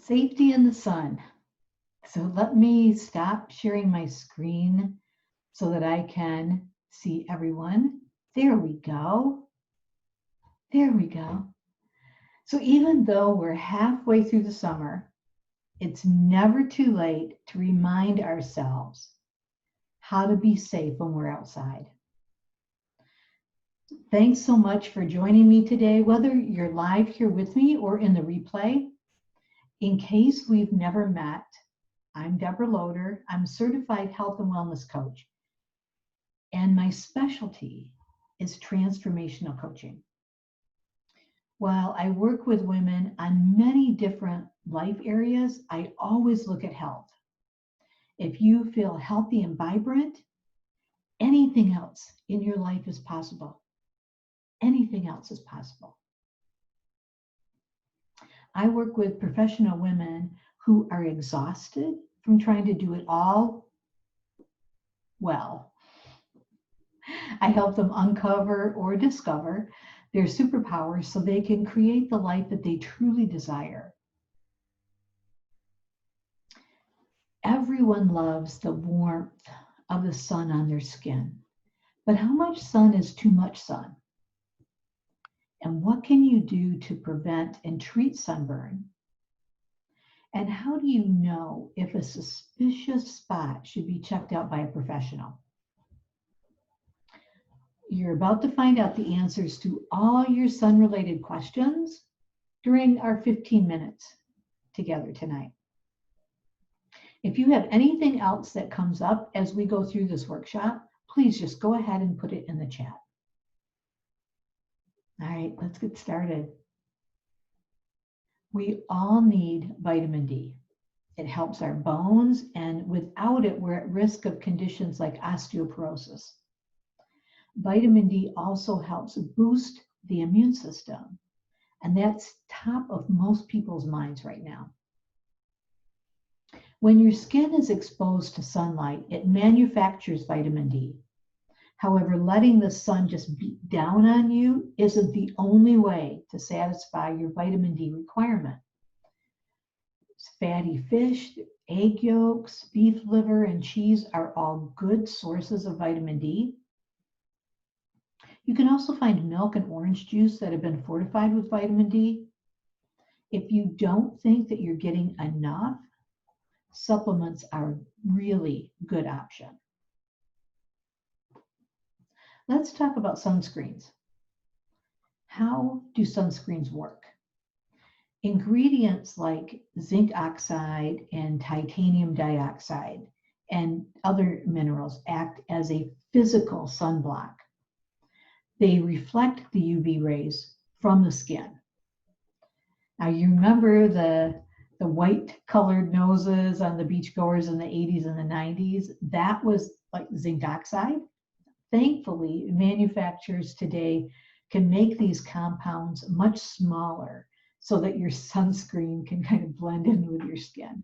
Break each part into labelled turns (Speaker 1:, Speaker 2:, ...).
Speaker 1: Safety in the sun. So let me stop sharing my screen so that I can see everyone. There we go. There we go. So even though we're halfway through the summer, it's never too late to remind ourselves how to be safe when we're outside. Thanks so much for joining me today, whether you're live here with me or in the replay. In case we've never met, I'm Deborah Loader. I'm a certified health and wellness coach, and my specialty is transformational coaching. While I work with women on many different life areas, I always look at health. If you feel healthy and vibrant, anything else in your life is possible. Anything else is possible. I work with professional women who are exhausted from trying to do it all well. I help them uncover or discover their superpowers so they can create the life that they truly desire. Everyone loves the warmth of the sun on their skin, but how much sun is too much sun? And what can you do to prevent and treat sunburn? And how do you know if a suspicious spot should be checked out by a professional? You're about to find out the answers to all your sun-related questions during our 15 minutes together tonight. If you have anything else that comes up as we go through this workshop, please just go ahead and put it in the chat. All right, let's get started. We all need vitamin D. It helps our bones, and without it, we're at risk of conditions like osteoporosis. Vitamin D also helps boost the immune system, and that's top of most people's minds right now. When your skin is exposed to sunlight, it manufactures vitamin D. However, letting the sun just beat down on you isn't the only way to satisfy your vitamin D requirement. Fatty fish, egg yolks, beef liver, and cheese are all good sources of vitamin D. You can also find milk and orange juice that have been fortified with vitamin D. If you don't think that you're getting enough, supplements are a really good option. Let's talk about sunscreens. How do sunscreens work? Ingredients like zinc oxide and titanium dioxide and other minerals act as a physical sunblock. They reflect the UV rays from the skin. Now you remember the white colored noses on the beachgoers in the 80s and the 90s? That was like zinc oxide. Thankfully, manufacturers today can make these compounds much smaller so that your sunscreen can kind of blend in with your skin.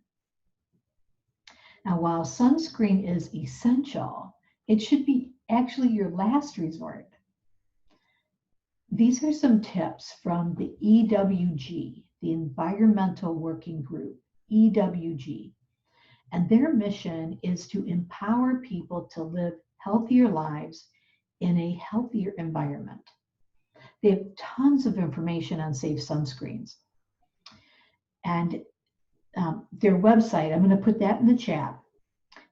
Speaker 1: Now, while sunscreen is essential, it should be actually your last resort. These are some tips from the EWG, the Environmental Working Group, EWG. And their mission is to empower people to live healthier lives in a healthier environment. They have tons of information on safe sunscreens. And their website, I'm going to put that in the chat.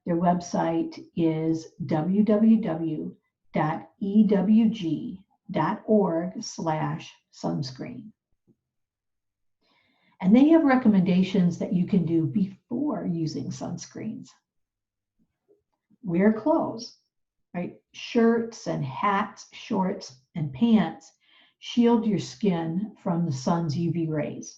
Speaker 1: Their website is www.ewg.org/sunscreen. And they have recommendations that you can do before using sunscreens. Wear clothes, right? Shirts and hats, shorts and pants shield your skin from the sun's UV rays.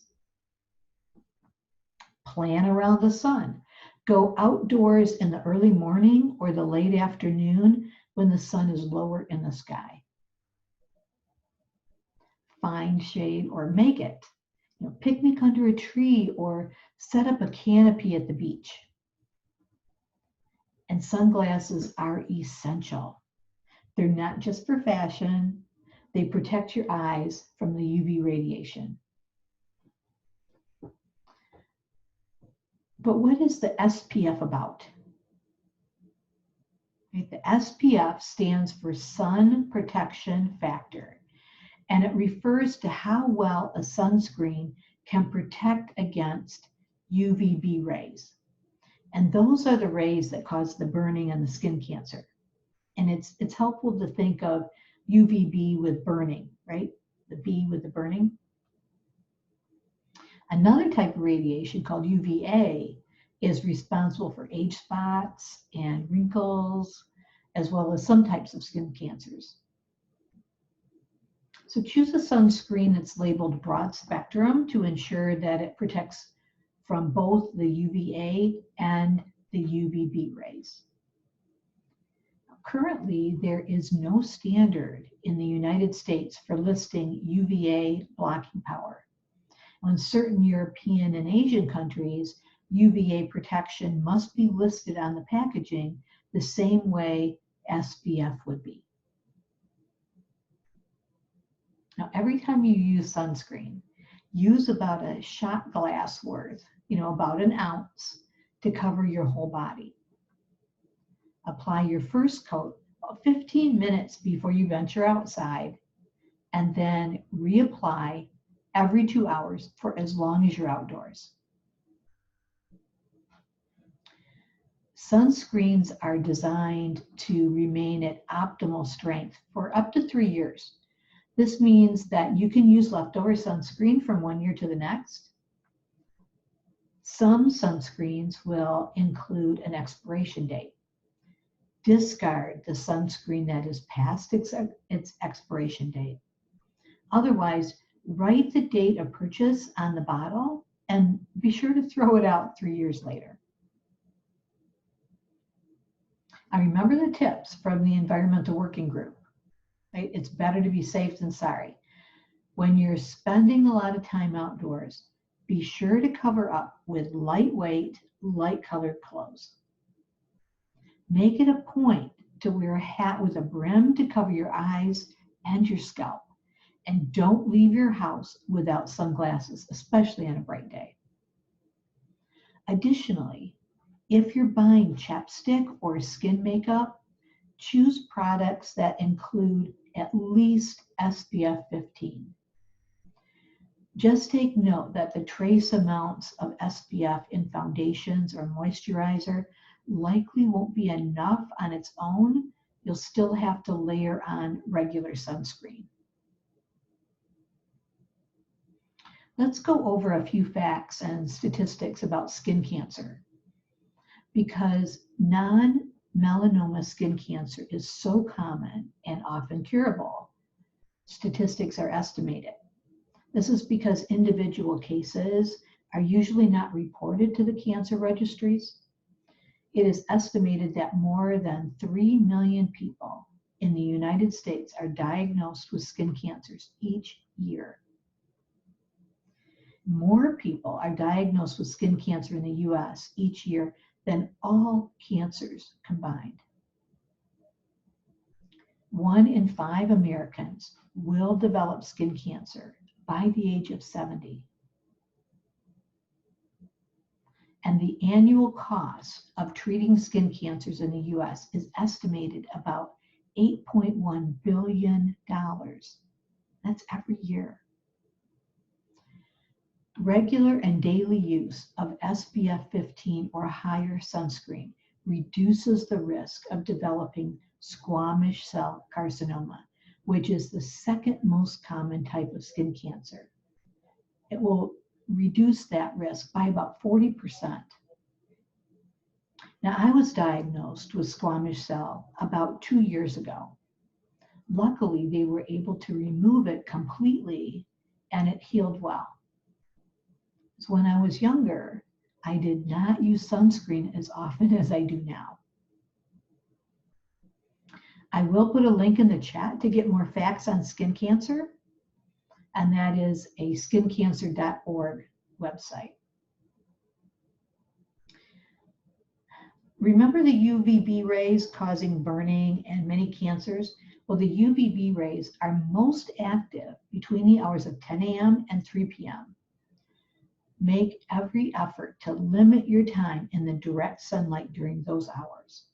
Speaker 1: Plan around the sun. Go outdoors in the early morning or the late afternoon when the sun is lower in the sky. Find shade or make it. Picnic under a tree or set up a canopy at the beach. And sunglasses are essential. They're not just for fashion. They protect your eyes from the UV radiation. But what is the SPF about? Right? The SPF stands for Sun Protection Factor, and it refers to how well a sunscreen can protect against UVB rays. And those are the rays that cause the burning and the skin cancer. And it's helpful to think of UVB with burning, right? The B with the burning. Another type of radiation called UVA is responsible for age spots and wrinkles, as well as some types of skin cancers. So choose a sunscreen that's labeled broad spectrum to ensure that it protects from both the UVA and the UVB rays. Currently, there is no standard in the United States for listing UVA blocking power. In certain European and Asian countries, UVA protection must be listed on the packaging the same way SPF would be. Now, every time you use sunscreen, use about a shot glass worth, about an ounce, to cover your whole body. Apply your first coat 15 minutes before you venture outside, and then reapply every 2 hours for as long as you're outdoors. Sunscreens are designed to remain at optimal strength for up to 3 years. This means that you can use leftover sunscreen from 1 year to the next. Some sunscreens will include an expiration date. Discard the sunscreen that is past its expiration date. Otherwise, write the date of purchase on the bottle and be sure to throw it out 3 years later. I remember the tips from the Environmental Working Group. Right? It's better to be safe than sorry. When you're spending a lot of time outdoors, be sure to cover up with lightweight, light-colored clothes. Make it a point to wear a hat with a brim to cover your eyes and your scalp. And don't leave your house without sunglasses, especially on a bright day. Additionally, if you're buying chapstick or skin makeup, choose products that include at least SPF 15. Just take note that the trace amounts of SPF in foundations or moisturizer likely won't be enough on its own. You'll still have to layer on regular sunscreen. Let's go over a few facts and statistics about skin cancer. Because non-melanoma skin cancer is so common and often curable, statistics are estimated. This is because individual cases are usually not reported to the cancer registries. It is estimated that more than 3 million people in the United States are diagnosed with skin cancers each year. More people are diagnosed with skin cancer in the US each year than all cancers combined. 1 in 5 Americans will develop skin cancer by the age of 70. And the annual cost of treating skin cancers in the US is estimated about $8.1 billion. That's every year. Regular and daily use of SPF 15 or higher sunscreen reduces the risk of developing squamous cell carcinoma, which is the second most common type of skin cancer. It will reduce that risk by about 40%. Now, I was diagnosed with squamous cell about 2 years ago. Luckily, they were able to remove it completely and it healed well. So when I was younger, I did not use sunscreen as often as I do now. I will put a link in the chat to get more facts on skin cancer, and that is a skincancer.org website. Remember the UVB rays causing burning and many cancers? Well, the UVB rays are most active between the hours of 10 a.m. and 3 p.m. Make every effort to limit your time in the direct sunlight during those hours.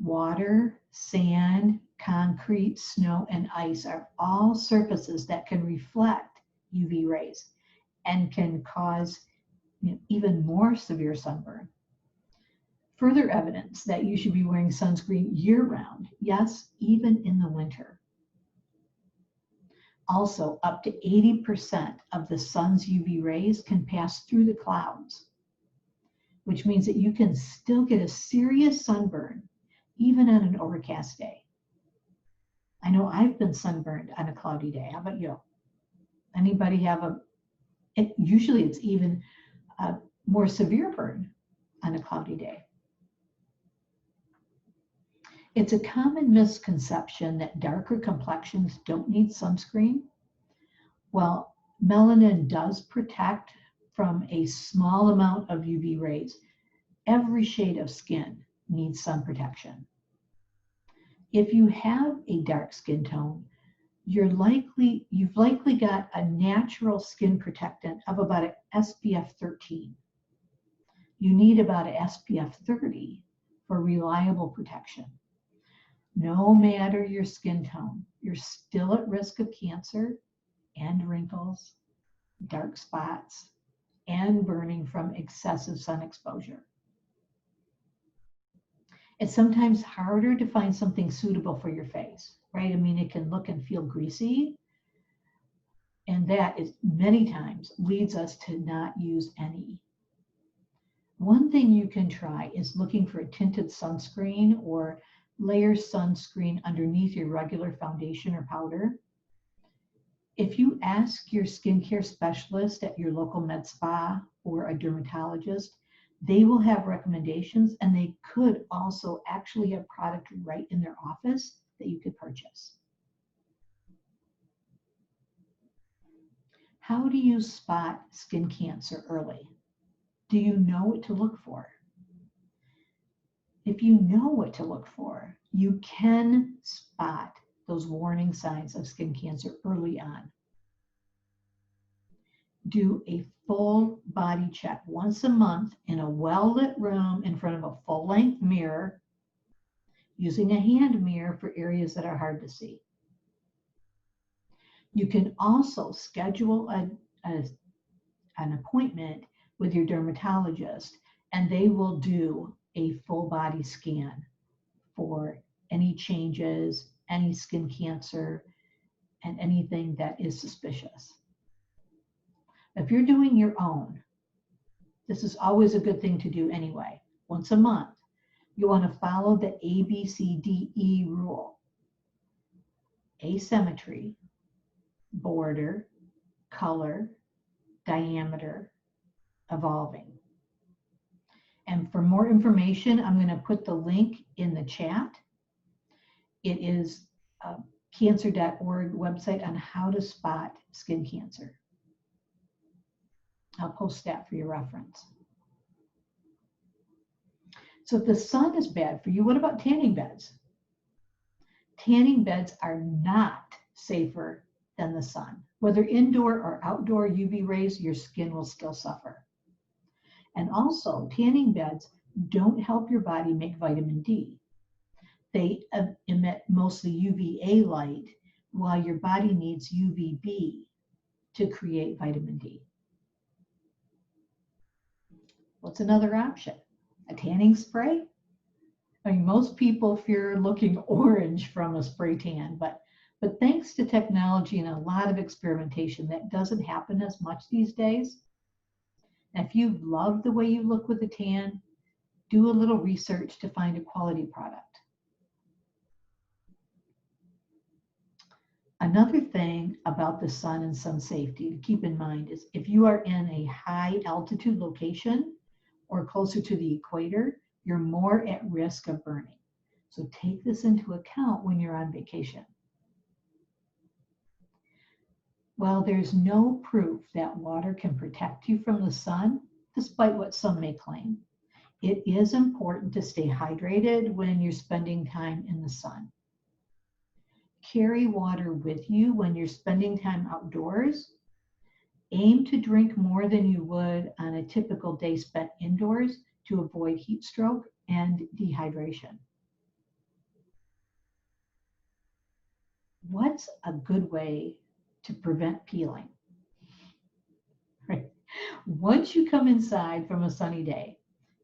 Speaker 1: Water, sand, concrete, snow, and ice are all surfaces that can reflect UV rays and can cause even more severe sunburn. Further evidence that you should be wearing sunscreen year-round, yes, even in the winter. Also, up to 80% of the sun's UV rays can pass through the clouds, which means that you can still get a serious sunburn even on an overcast day. I know I've been sunburned on a cloudy day. How about you? Anybody have usually it's even a more severe burn on a cloudy day. It's a common misconception that darker complexions don't need sunscreen. Well, melanin does protect from a small amount of UV rays. Every shade of skin needs sun protection. If you have a dark skin tone, you've likely got a natural skin protectant of about an SPF 13. You need about an SPF 30 for reliable protection. No matter your skin tone, you're still at risk of cancer and wrinkles, dark spots, and burning from excessive sun exposure. It's sometimes harder to find something suitable for your face, right? I mean, it can look and feel greasy, and that is many times leads us to not use any. One thing you can try is looking for a tinted sunscreen or layer sunscreen underneath your regular foundation or powder. If you ask your skincare specialist at your local med spa or a dermatologist, they will have recommendations, and they could also actually have product right in their office that you could purchase. How do you spot skin cancer early? Do you know what to look for? If you know what to look for, you can spot those warning signs of skin cancer early on. Do a full body check once a month in a well-lit room in front of a full-length mirror, using a hand mirror for areas that are hard to see. You can also schedule an appointment with your dermatologist, and they will do a full body scan for any changes, any skin cancer, and anything that is suspicious. If you're doing your own, this is always a good thing to do anyway. Once a month, you want to follow the ABCDE rule. Asymmetry, border, color, diameter, evolving. And for more information, I'm going to put the link in the chat. It is a cancer.org website on how to spot skin cancer. I'll post that for your reference. So if the sun is bad for you, what about tanning beds? Tanning beds are not safer than the sun. Whether indoor or outdoor UV rays, your skin will still suffer. And also, tanning beds don't help your body make vitamin D. They emit mostly UVA light, while your body needs UVB to create vitamin D. What's another option? A tanning spray? I mean, most people fear looking orange from a spray tan, but thanks to technology and a lot of experimentation, that doesn't happen as much these days. And if you love the way you look with a tan, do a little research to find a quality product. Another thing about the sun and sun safety to keep in mind is if you are in a high altitude location or closer to the equator, you're more at risk of burning. So take this into account when you're on vacation. While there's no proof that water can protect you from the sun, despite what some may claim, it is important to stay hydrated when you're spending time in the sun. Carry water with you when you're spending time outdoors, Aim to drink more than you would on a typical day spent indoors to avoid heat stroke and dehydration. What's a good way to prevent peeling? Right. Once you come inside from a sunny day,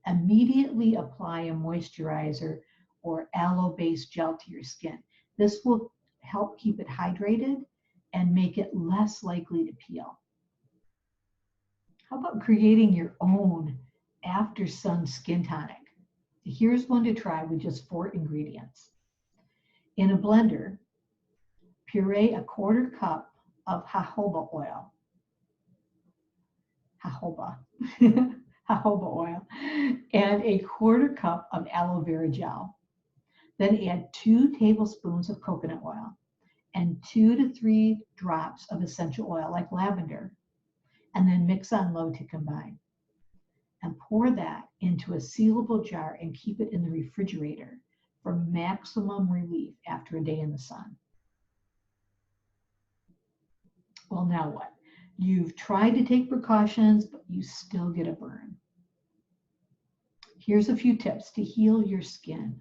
Speaker 1: immediately apply a moisturizer or aloe-based gel to your skin. This will help keep it hydrated and make it less likely to peel. How about creating your own after sun skin tonic? Here's one to try with just 4 ingredients. In a blender, puree a 1/4 cup of jojoba oil. Jojoba. Jojoba oil. And a 1/4 cup of aloe vera gel. Then add 2 tablespoons of coconut oil and 2 to 3 drops of essential oil like lavender, and then mix on low to combine. And pour that into a sealable jar and keep it in the refrigerator for maximum relief after a day in the sun. Well, now what? You've tried to take precautions, but you still get a burn. Here's a few tips to heal your skin.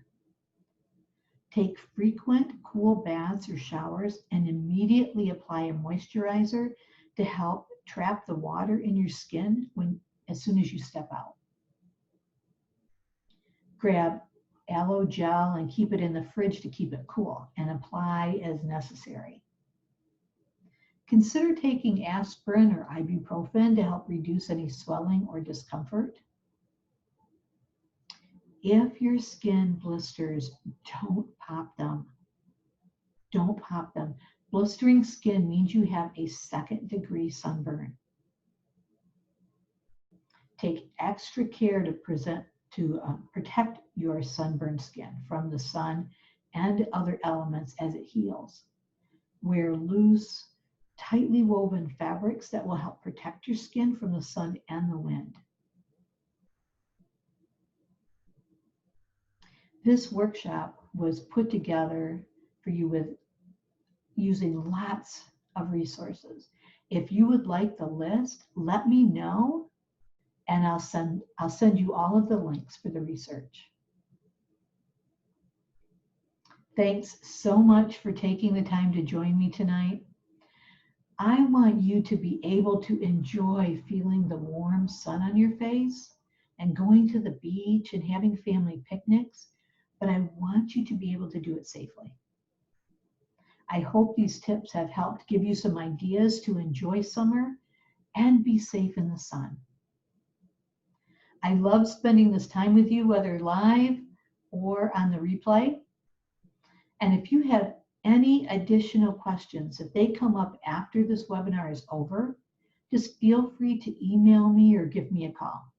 Speaker 1: Take frequent cool baths or showers and immediately apply a moisturizer to help trap the water in your skin as soon as you step out. Grab aloe gel and keep it in the fridge to keep it cool, and apply as necessary. Consider taking aspirin or ibuprofen to help reduce any swelling or discomfort. If your skin blisters, don't pop them. Don't pop them. Blistering skin means you have a 2nd-degree sunburn. Take extra care to protect your sunburned skin from the sun and other elements as it heals. Wear loose, tightly woven fabrics that will help protect your skin from the sun and the wind. This workshop was put together for you with using lots of resources. If you would like the list, let me know, and I'll send you all of the links for the research. Thanks so much for taking the time to join me tonight. I want you to be able to enjoy feeling the warm sun on your face and going to the beach and having family picnics, but I want you to be able to do it safely. I hope these tips have helped give you some ideas to enjoy summer and be safe in the sun. I love spending this time with you, whether live or on the replay. And if you have any additional questions, if they come up after this webinar is over, just feel free to email me or give me a call.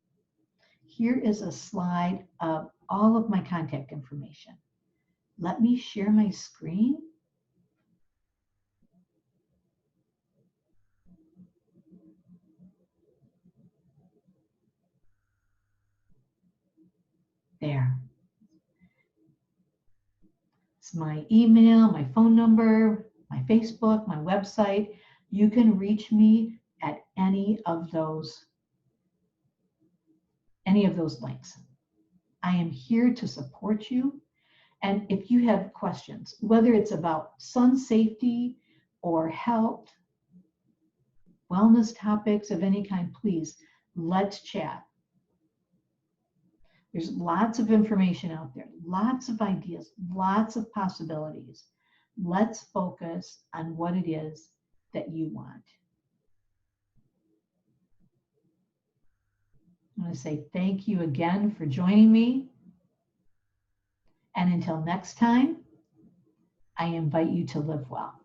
Speaker 1: Here is a slide of all of my contact information. Let me share my screen. There. It's my email, my phone number, my Facebook, my website. You can reach me at any of those links. I am here to support you. And if you have questions, whether it's about sun safety or health, wellness topics of any kind, please, let's chat. There's lots of information out there, lots of ideas, lots of possibilities. Let's focus on what it is that you want. I want to say thank you again for joining me. And until next time, I invite you to live well.